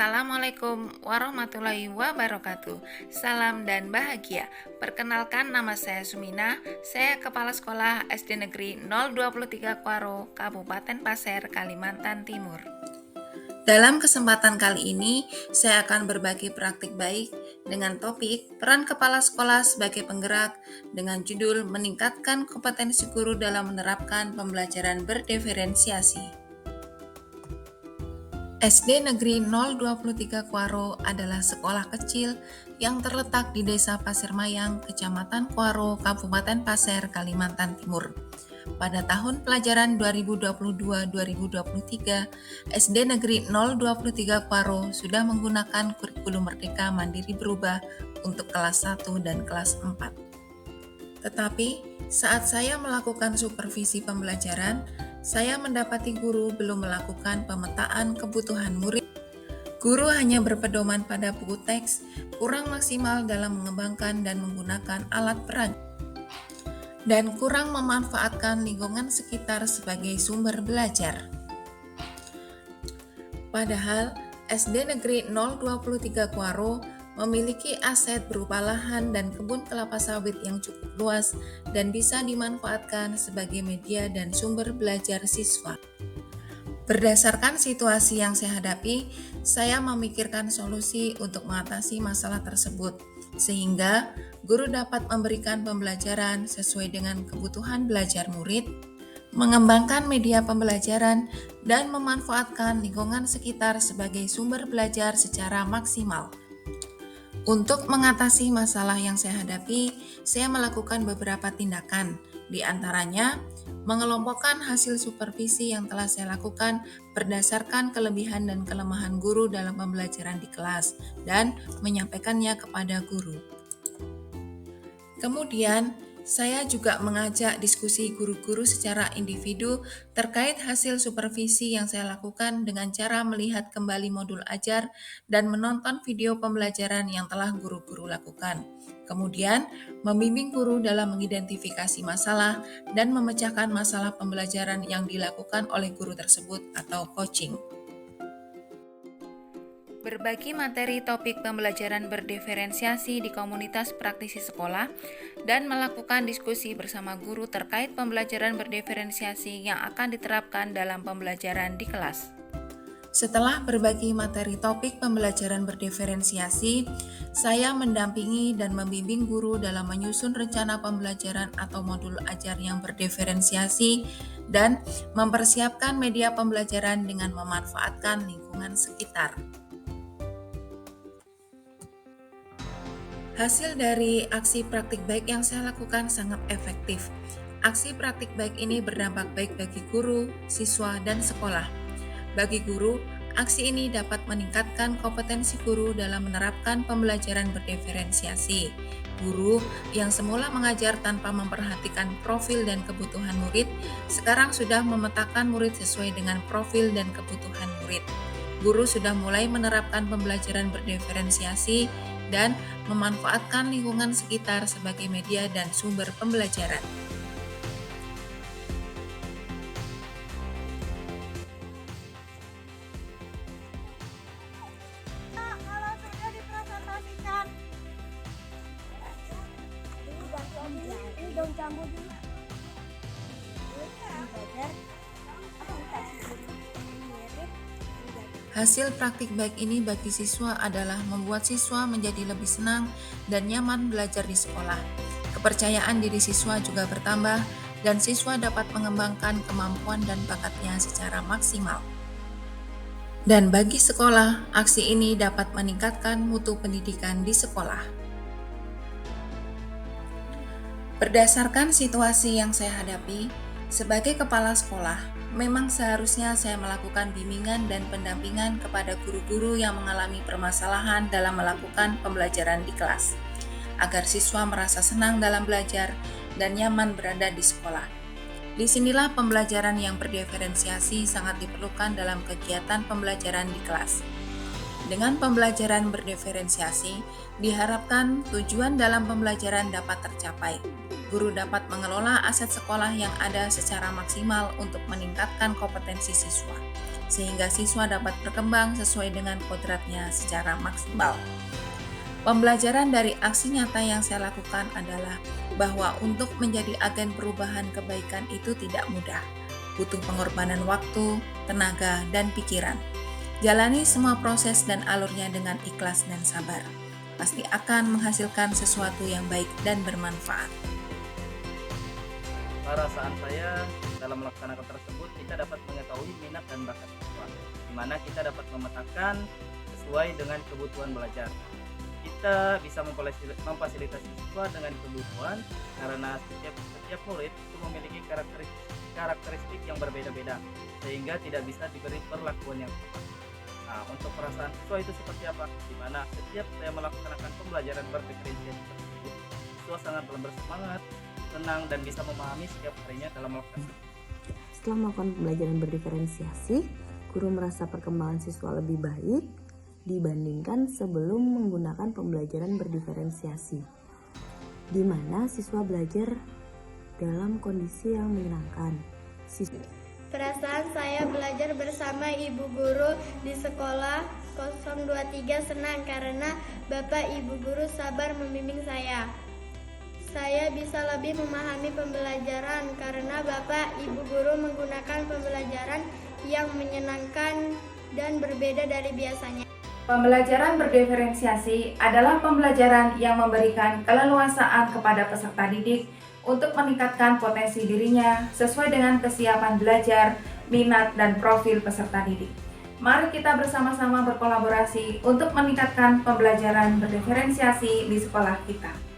Assalamualaikum warahmatullahi wabarakatuh. Salam dan bahagia. Perkenalkan, nama saya Sumina. Saya Kepala Sekolah SD Negeri 023 Kuaro, Kabupaten Pasir, Kalimantan Timur. Dalam kesempatan kali ini, saya akan berbagi praktik baik dengan topik peran kepala sekolah sebagai penggerak dengan judul meningkatkan kompetensi guru dalam menerapkan pembelajaran berdiferensiasi. SD Negeri 023 Kuaro adalah sekolah kecil yang terletak di Desa Pasir Mayang, Kecamatan Kuaro, Kabupaten Pasir, Kalimantan Timur. Pada tahun pelajaran 2022-2023, SD Negeri 023 Kuaro sudah menggunakan kurikulum Merdeka Mandiri Berubah untuk kelas 1 dan kelas 4. Tetapi, saat saya melakukan supervisi pembelajaran, saya mendapati guru belum melakukan pemetaan kebutuhan murid. Guru hanya berpedoman pada buku teks, kurang maksimal dalam mengembangkan dan menggunakan alat peraga, dan kurang memanfaatkan lingkungan sekitar sebagai sumber belajar. Padahal, SD Negeri 023 Kuaro memiliki aset berupa lahan dan kebun kelapa sawit yang cukup luas dan bisa dimanfaatkan sebagai media dan sumber belajar siswa. Berdasarkan situasi yang saya hadapi, saya memikirkan solusi untuk mengatasi masalah tersebut, sehingga guru dapat memberikan pembelajaran sesuai dengan kebutuhan belajar murid, mengembangkan media pembelajaran, dan memanfaatkan lingkungan sekitar sebagai sumber belajar secara maksimal. Untuk mengatasi masalah yang saya hadapi, saya melakukan beberapa tindakan, di antaranya mengelompokkan hasil supervisi yang telah saya lakukan berdasarkan kelebihan dan kelemahan guru dalam pembelajaran di kelas dan menyampaikannya kepada guru. Kemudian, saya juga mengajak diskusi guru-guru secara individu terkait hasil supervisi yang saya lakukan dengan cara melihat kembali modul ajar dan menonton video pembelajaran yang telah guru-guru lakukan. Kemudian, membimbing guru dalam mengidentifikasi masalah dan memecahkan masalah pembelajaran yang dilakukan oleh guru tersebut atau coaching. Berbagi materi topik pembelajaran berdiferensiasi di komunitas praktisi sekolah dan melakukan diskusi bersama guru terkait pembelajaran berdiferensiasi yang akan diterapkan dalam pembelajaran di kelas. Setelah berbagi materi topik pembelajaran berdiferensiasi, saya mendampingi dan membimbing guru dalam menyusun rencana pembelajaran atau modul ajar yang berdiferensiasi dan mempersiapkan media pembelajaran dengan memanfaatkan lingkungan sekitar. Hasil dari aksi praktik baik yang saya lakukan sangat efektif. Aksi praktik baik ini berdampak baik bagi guru, siswa, dan sekolah. Bagi guru, aksi ini dapat meningkatkan kompetensi guru dalam menerapkan pembelajaran berdiferensiasi. Guru yang semula mengajar tanpa memperhatikan profil dan kebutuhan murid, sekarang sudah memetakan murid sesuai dengan profil dan kebutuhan murid. Guru sudah mulai menerapkan pembelajaran berdiferensiasi dan memanfaatkan lingkungan sekitar sebagai media dan sumber pembelajaran. Kalau sudah dipresentasikan, ini daun jambu dulu. Hasil praktik baik ini bagi siswa adalah membuat siswa menjadi lebih senang dan nyaman belajar di sekolah. Kepercayaan diri siswa juga bertambah dan siswa dapat mengembangkan kemampuan dan bakatnya secara maksimal. Dan bagi sekolah, aksi ini dapat meningkatkan mutu pendidikan di sekolah. Berdasarkan situasi yang saya hadapi, sebagai kepala sekolah, memang seharusnya saya melakukan bimbingan dan pendampingan kepada guru-guru yang mengalami permasalahan dalam melakukan pembelajaran di kelas, agar siswa merasa senang dalam belajar dan nyaman berada di sekolah. Disinilah pembelajaran yang berdiferensiasi sangat diperlukan dalam kegiatan pembelajaran di kelas. Dengan pembelajaran berdiferensiasi, diharapkan tujuan dalam pembelajaran dapat tercapai. Guru dapat mengelola aset sekolah yang ada secara maksimal untuk meningkatkan kompetensi siswa, sehingga siswa dapat berkembang sesuai dengan kodratnya secara maksimal. Pembelajaran dari aksi nyata yang saya lakukan adalah bahwa untuk menjadi agen perubahan kebaikan itu tidak mudah. Butuh pengorbanan waktu, tenaga, dan pikiran. Jalani semua proses dan alurnya dengan ikhlas dan sabar. Pasti akan menghasilkan sesuatu yang baik dan bermanfaat. Perasaan saya dalam melaksanakan tersebut, kita dapat mengetahui minat dan bakat siswa, di mana kita dapat memetakan sesuai dengan kebutuhan belajar. Kita bisa memfasilitasi siswa dengan kebutuhan karena setiap murid itu memiliki karakteristik yang berbeda-beda, sehingga tidak bisa diberi perlakuan yang sama. Nah, untuk perasaan siswa itu seperti apa? Di mana setiap saya melaksanakan pembelajaran berdiferensiasi tersebut, siswa sangat bersemangat, tenang, dan bisa memahami setiap harinya dalam melakukan. Setelah melakukan pembelajaran berdiferensiasi, guru merasa perkembangan siswa lebih baik dibandingkan sebelum menggunakan pembelajaran berdiferensiasi, di mana siswa belajar dalam kondisi yang menyenangkan. Perasaan saya belajar bersama ibu guru di sekolah 023 senang karena Bapak Ibu guru sabar membimbing saya. Saya bisa lebih memahami pembelajaran karena Bapak Ibu guru menggunakan pembelajaran yang menyenangkan dan berbeda dari biasanya. Pembelajaran berdiferensiasi adalah pembelajaran yang memberikan keleluasaan kepada peserta didik untuk meningkatkan potensi dirinya sesuai dengan kesiapan belajar, minat, dan profil peserta didik. Mari kita bersama-sama berkolaborasi untuk meningkatkan pembelajaran berdiferensiasi di sekolah kita.